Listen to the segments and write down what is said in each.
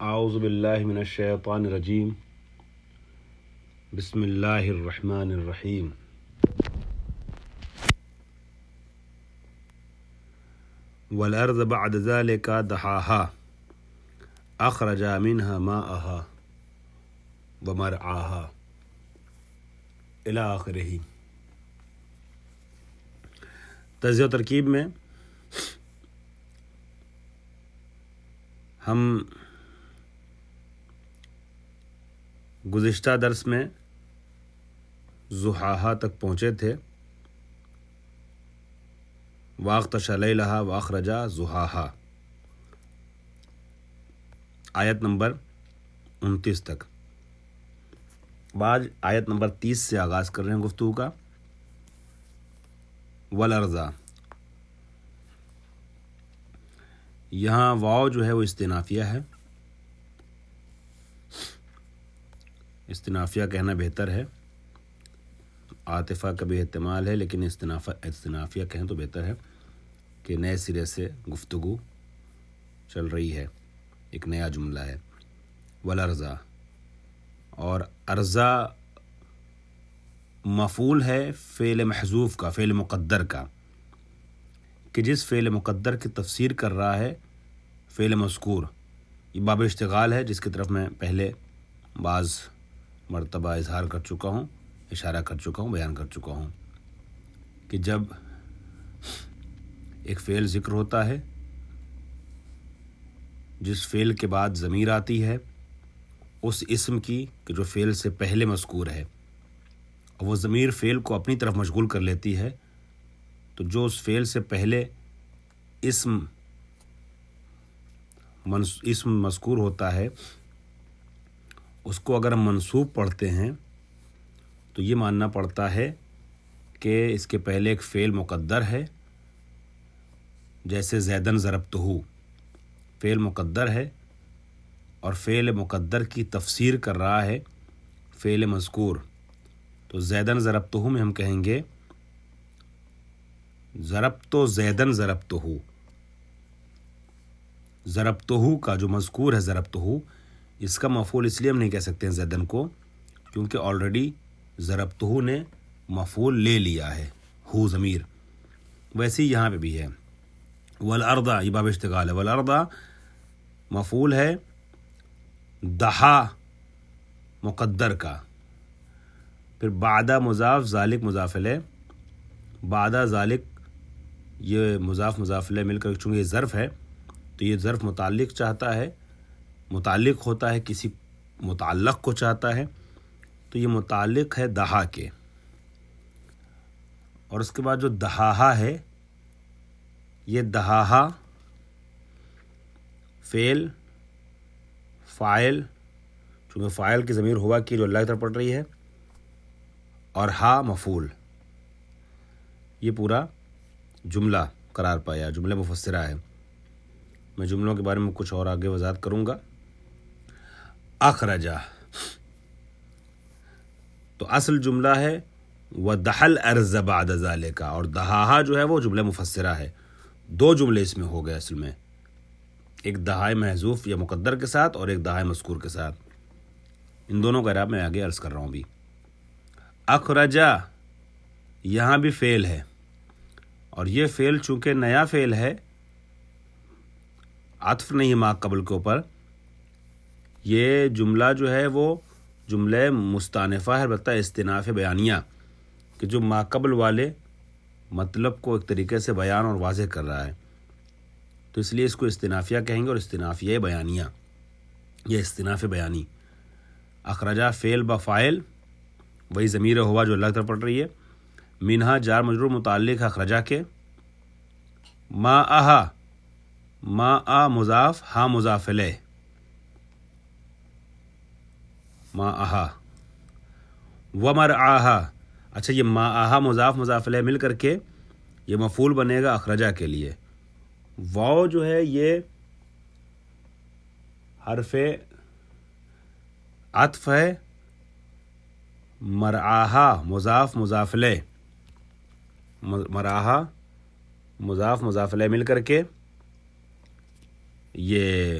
اعوذ باللہ من الشیطان الرجیم بسم اللہ الرحمن الرحیم والارض بعد ذلك دحاها اخرج منها ماءها ومرعاها الى آخرہ۔ تجزیہ و ترکیب میں ہم گزشتہ درس میں ضحاہا تک پہنچے تھے۔ واغطش لیلہا واخرج ضحاہا، آیت نمبر 29 تک۔ آج آیت نمبر 30 سے آغاز کر رہے ہیں گفتگو کا۔ والارض، یہاں واو جو ہے وہ استنافیہ ہے، استنافیہ کہنا بہتر ہے، عاطفہ کا بھی احتمال ہے لیکن استنافیہ کہیں تو بہتر ہے کہ نئے سرے سے گفتگو چل رہی ہے، ایک نیا جملہ ہے۔ والارض، اور ارضا مفعول ہے فعل محذوف کا، فعل مقدر کا، کہ جس فعل مقدر کی تفسیر کر رہا ہے فعل مذکور۔ یہ باب اشتغال ہے جس کی طرف میں پہلے بعض مرتبہ اظہار کر چکا ہوں، اشارہ کر چکا ہوں، بیان کر چکا ہوں کہ جب ایک فعل ذکر ہوتا ہے جس فعل کے بعد ضمیر آتی ہے اس اسم کی کہ جو فعل سے پہلے مذکور ہے، اور وہ ضمیر فعل کو اپنی طرف مشغول کر لیتی ہے، تو جو اس فعل سے پہلے اسم مذکور ہوتا ہے اس کو اگر ہم منصوب پڑھتے ہیں تو یہ ماننا پڑتا ہے کہ اس کے پہلے ایک فعل مقدر ہے، جیسے زیدن ضربتہ، فعل مقدر ہے اور فعل مقدر کی تفسیر کر رہا ہے فعل مذکور، تو زیدن ضربتہ میں ہم کہیں گے ضربتو زیدن ضربتہ، ضربتہ کا جو مذکور ہے ضربتہ، اس کا مفعول اس لیے ہم نہیں کہہ سکتے ہیں زیدن کو کیونکہ آلریڈی ضربتہ نے مفعول لے لیا ہے، ہو ضمیر۔ ویسے ہی یہاں پہ بھی ہے۔ والارض، یہ باب اشتغال ہے۔ والارض مفعول ہے دہا مقدر کا، پھر بعد مضاف ذالک مضاف الیہ، بعد ذالک یہ مضاف الیہ مل کر چونکہ یہ ظرف ہے تو یہ ظرف متعلق چاہتا ہے، متعلق ہوتا ہے کسی متعلق کو چاہتا ہے، تو یہ متعلق ہے دہا کے، اور اس کے بعد جو دہاہا ہے یہ دہاہا فعل فاعل، چونکہ فاعل کی ضمیر ہوا کی جو اللہ کی طرف پڑ رہی ہے، اور ہا مفعول، یہ پورا جملہ قرار پایا، جملہ مفسرہ ہے۔ میں جملوں کے بارے میں کچھ اور آگے وضاحت کروں گا۔ اخرجہ، تو اصل جملہ ہے وَدَحَ الْأَرْضَ بَعْدَ ذَلِكَ، اور دہاہا جو ہے وہ جملہ مفسرہ ہے، دو جملے اس میں ہو گئے اصل میں، ایک دہائے محذوف یا مقدر کے ساتھ اور ایک دہائے مذکور کے ساتھ۔ ان دونوں کا اعراب میں آگے عرض کر رہا ہوں بھی۔ اخرجہ یہاں بھی فعل ہے، اور یہ فعل چونکہ نیا فعل ہے، عطف نہیں ما قبل کے اوپر، یہ جملہ جو ہے وہ جملہ مستانفہ ہے، البتہ استناف بیانیہ، کہ جو ما قبل والے مطلب کو ایک طریقے سے بیان اور واضح کر رہا ہے، تو اس لیے اس کو استنافیہ کہیں گے، اور استنافیہ بیانیہ یا استناف بیانی۔ اخرجہ فعل بفاعل، وہی ضمیر ہوا جو اللہ کی طرف پڑ رہی ہے، منہا جار مجرور متعلق ہے اخرجہ کے، ما آہا، ما آ مضاف، ہا مضاف الیہ، ما آہا ومرعاہا۔ اچھا، یہ ما آہا مضاف الیہ مل کر کے یہ مفعول بنے گا اخرجہ کے لیے۔ واو جو ہے یہ حرف عطف ہے، مرعاہا مضاف الیہ، مرعاہا مضاف الیہ مل کر کے یہ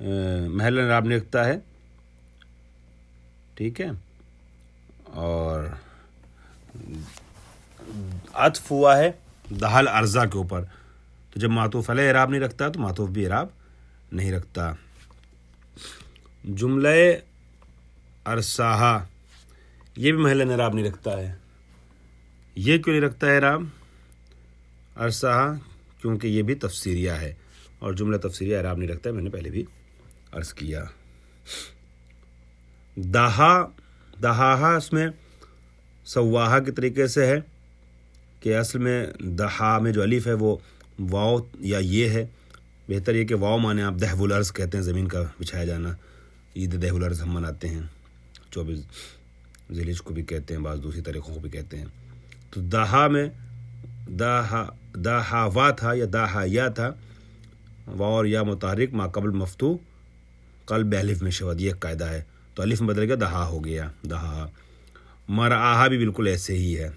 محل اعراب نہیں رکھتا ہے، ٹھیک ہے، اور عطف ہوا ہے دہل ارزا کے اوپر، تو جب معطوف علیہ اعراب نہیں رکھتا تو معطوف بھی اعراب نہیں رکھتا۔ جملہ ارساہا یہ بھی محل اعراب نہیں رکھتا ہے۔ یہ کیوں نہیں رکھتا ہے اعراب ارساہا؟ کیونکہ یہ بھی تفسیریہ ہے، اور جملہ تفسیریہ اعراب نہیں رکھتا ہے، میں نے پہلے بھی عرض کیا۔ دہاہا اس میں سواہا کے طریقے سے ہے کہ اصل میں دہا میں جو الف ہے وہ واو یا یہ ہے، بہتر یہ کہ واو مانے آپ دہو الارض کہتے ہیں، زمین کا بچھایا جانا، عید دہو الارض ہم مناتے ہیں، 24 ذی الحجہ کو بھی کہتے ہیں، بعض دوسری طریقوں کو بھی کہتے ہیں۔ تو دہا میں دہاوا تھا یا دہایا تھا، واو اور یا متحرک ما قبل مفتوح قلب الف میں شود، یہ ایک قاعدہ ہے، تو الف میں بدل گیا دہا ہو گیا دہا۔ مرآہا بھی بالکل ایسے ہی ہے،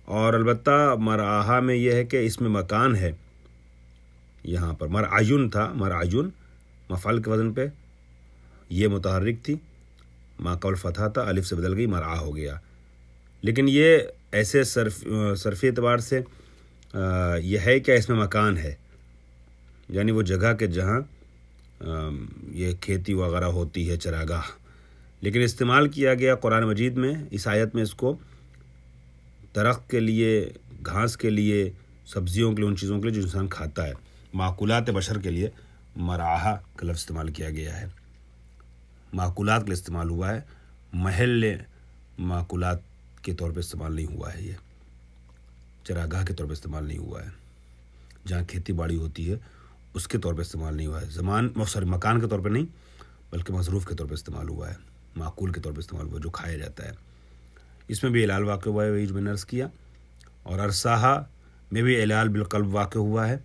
اور البتہ مرآہا میں یہ ہے کہ اس میں مکان ہے، یہاں پر مرعیون تھا، مرعیون مفعول کے وزن پہ یہ متحرک تھی، ما قبل فتحہ تھا، الف سے بدل گئی مرعا ہو گیا، لیکن یہ ایسے صرفی اعتبار سے یہ ہے کہ اس میں مکان ہے، یعنی وہ جگہ کے جہاں یہ کھیتی وغیرہ ہوتی ہے، چراگاہ، لیکن استعمال کیا گیا قرآن مجید میں اس آیت میں اس کو درخت کے لیے، گھاس کے لیے، سبزیوں کے لیے، ان چیزوں کے لیے جو انسان کھاتا ہے، معقولات بشر کے لیے مرآہا کا لفظ استعمال کیا گیا ہے، معقولات کے لیے استعمال ہوا ہے، محل معقولات کے طور پہ استعمال نہیں ہوا ہے، یہ چراگاہ کے طور پہ استعمال نہیں ہوا ہے، جہاں کھیتی باڑی ہوتی ہے اس کے طور پہ استعمال نہیں ہوا ہے، مکان کے طور پہ نہیں بلکہ مصروف کے طور پہ استعمال ہوا ہے، معقول کے طور پہ استعمال ہوا ہے، جو کھایا جاتا ہے۔ اس میں بھی اعلال واقع ہوا ہے، وہی جو میں نے عرض کیا، اور ارساہا میں بھی اعلال بالقلب واقع ہوا ہے،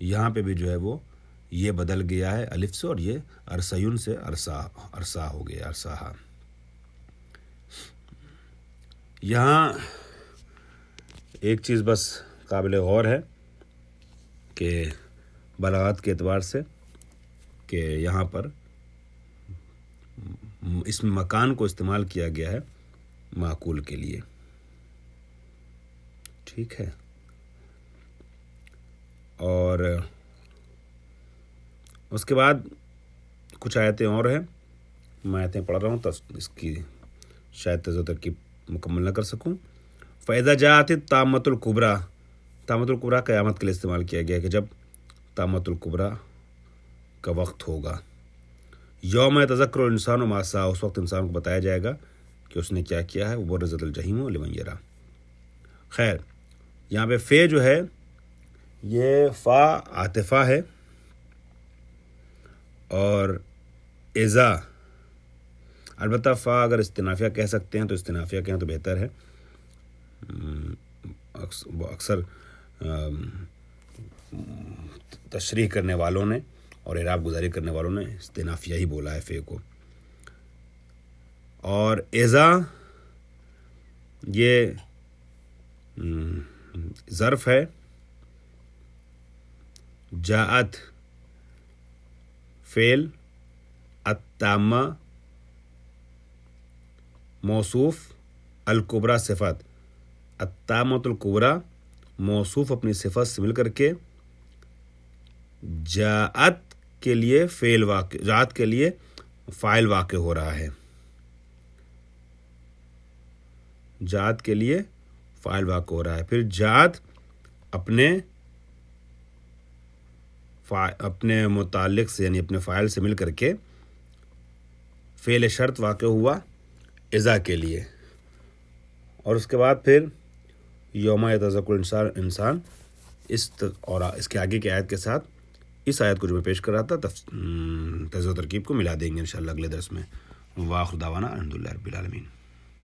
یہاں پہ بھی جو ہے وہ یہ بدل گیا ہے الف سے، اور یہ ارسیون سے ارسا ہو گیا، ارساہا۔ یہاں ایک چیز بس قابل غور ہے کہ بلاغت کے اعتبار سے کہ یہاں پر اس میں مکان کو استعمال کیا گیا ہے معقول کے لیے، ٹھیک ہے، اور اس کے بعد کچھ آیتیں اور ہیں، میں آیتیں پڑھ رہا ہوں تو اس کی شاید تجزیہ و ترکیب مکمل نہ کر سکوں۔ فَإِذَا جَاءَتِ الطَّامَّةُ الْكُبْرىٰ، طامۃ الکبریٰ قیامت کے لیے استعمال کیا گیا کہ جب طامۃ الکبریٰ کا وقت ہوگا، یوم یتذکر الانسان ما سعی، اس وقت انسان کو بتایا جائے گا کہ اس نے کیا کیا ہے، وبرزت الجحیم لمن یری۔ خیر، یہاں پہ فے جو ہے یہ فا عاطفہ ہے، اور اذا، البتہ فا اگر استنافیہ کہہ سکتے ہیں تو استنافیہ کہیں تو بہتر ہے، اکثر تشریح کرنے والوں نے اور اعراب گزاری کرنے والوں نے استنافیہ ہی بولا ہے فے کو، اور اذا یہ ظرف ہے، جاءت فعل، التامہ موصوف، الکبریٰ صفت، التامۃ الکبریٰ موصوف اپنی صفت سے مل کر کے جاءت کے لیے فعل واقع، جاءت کے لیے فاعل واقع ہو رہا ہے، جاءت کے لیے فاعل واقع ہو رہا ہے، پھر جاءت اپنے متعلق سے یعنی اپنے فاعل سے مل کر کے فعل شرط واقع ہوا اذا کے لیے، اور اس کے بعد پھر یوم یتذکر انسان، اور اس کے آگے کی آیت کے ساتھ اس آیت کو جو میں پیش کر رہا تھا تجزیہ و ترکیب کو ملا دیں گے انشاءاللہ اگلے درس میں۔ وآخر دعوانا الحمدللہ رب العالمین۔